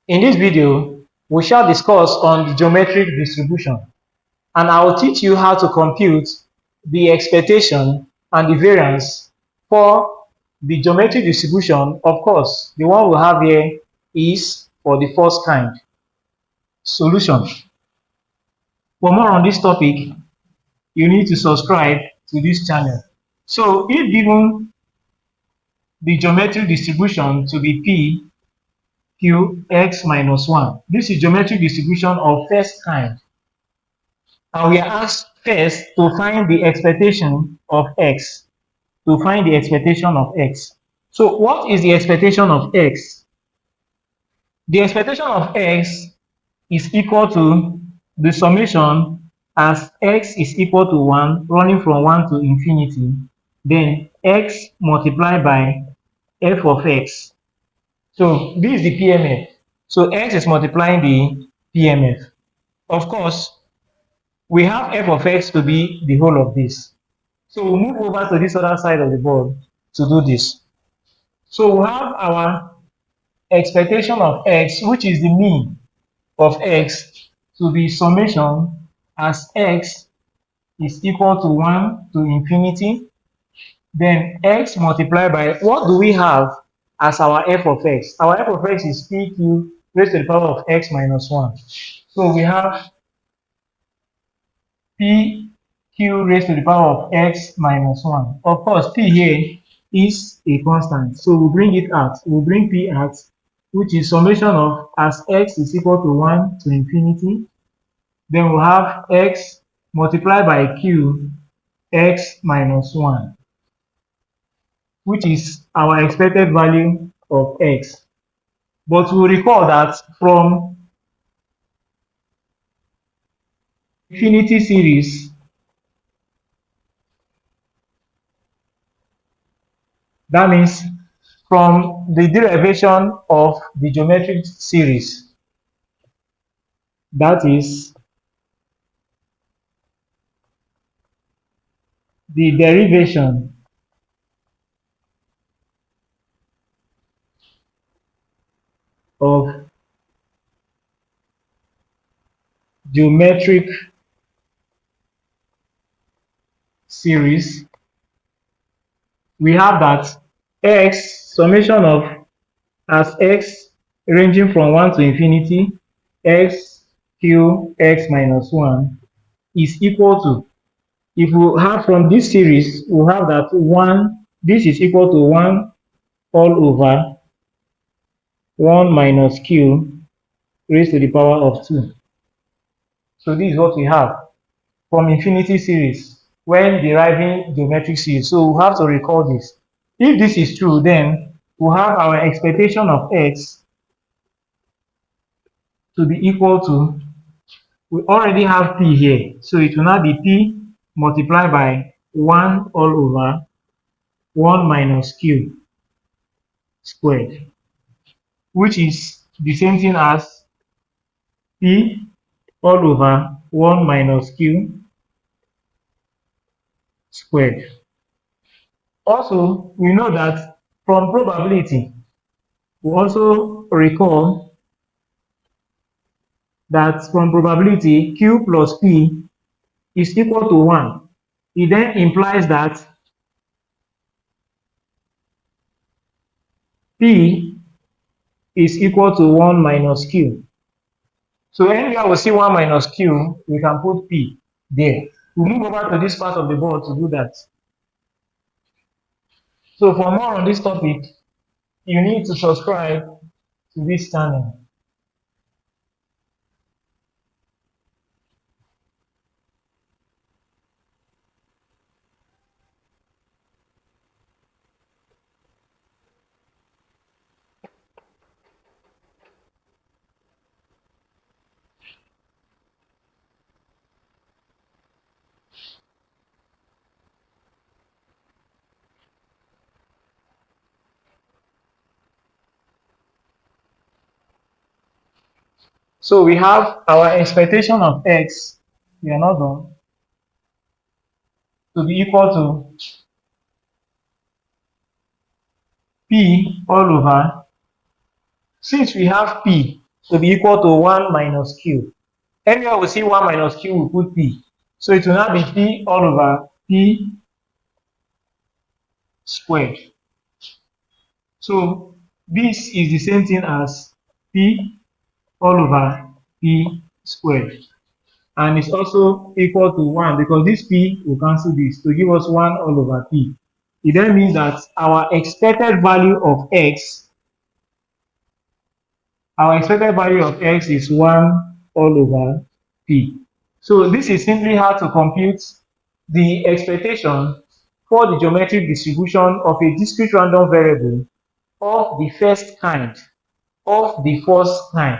In this video, we shall discuss on the geometric distribution, and I will teach you how to compute the expectation and the variance for the geometric distribution. Of course, the one we have here is for the first kind. Solution. For more on this topic, you need to subscribe to this channel. So if given the geometric distribution to be P, Q, X minus 1, this is geometric distribution of first kind. And we are asked first to find the expectation of X. To find the expectation of X. So what is the expectation of X? The expectation of X is equal to the summation as X is equal to 1 running from 1 to infinity, then X multiplied by f of X. So this is the PMF. So X is multiplying the PMF. Of course, we have f of X to be the whole of this. So we'll move over to this other side of the board to do this. So we have our expectation of X, which is the mean of X, to be summation as X is equal to 1 to infinity. Then X multiplied by, what do we have as our f of X? Our f of X is PQ raised to the power of X minus 1. So we have PQ raised to the power of X minus 1. Of course, P here is a constant. So we'll bring it out. We'll bring P out, which is summation of as X is equal to 1 to infinity. Then we'll have X multiplied by Q, X minus 1, which is our expected value of X. But we'll recall that from infinity series, that means from the derivation of the geometric series, that is the derivation of geometric series, we have that X summation of as X ranging from 1 to infinity, X Q X minus 1 is equal to, if we have from this series, we have that 1, this is equal to 1 all over 1 minus Q raised to the power of 2. So this is what we have from infinity series when deriving geometric series. So we have to recall this. If this is true, then we have our expectation of X to be equal to, we already have P here, so it will now be P multiplied by 1 all over 1 minus Q squared, which is the same thing as P all over 1 minus Q squared. Also, we know that from probability, we also recall that from probability Q plus P is equal to 1. It then implies that P is equal to 1 minus Q. So anywhere we see 1 minus Q, we can put P there. We'll move over to this part of the board to do that. So for more on this topic, you need to subscribe to this channel. So we have our expectation of X, we are not done, to be equal to P all over, since we have P, to be equal to 1 minus q. Anywhere we see 1 minus q, we put p. So it will now be p all over p squared. So this is the same thing as p all over p squared. And it's also equal to 1 because this p will cancel this to give us 1 all over p. It then means that our expected value of x is 1 all over p. So this is simply how to compute the expectation for the geometric distribution of a discrete random variable of the first kind, of the first kind.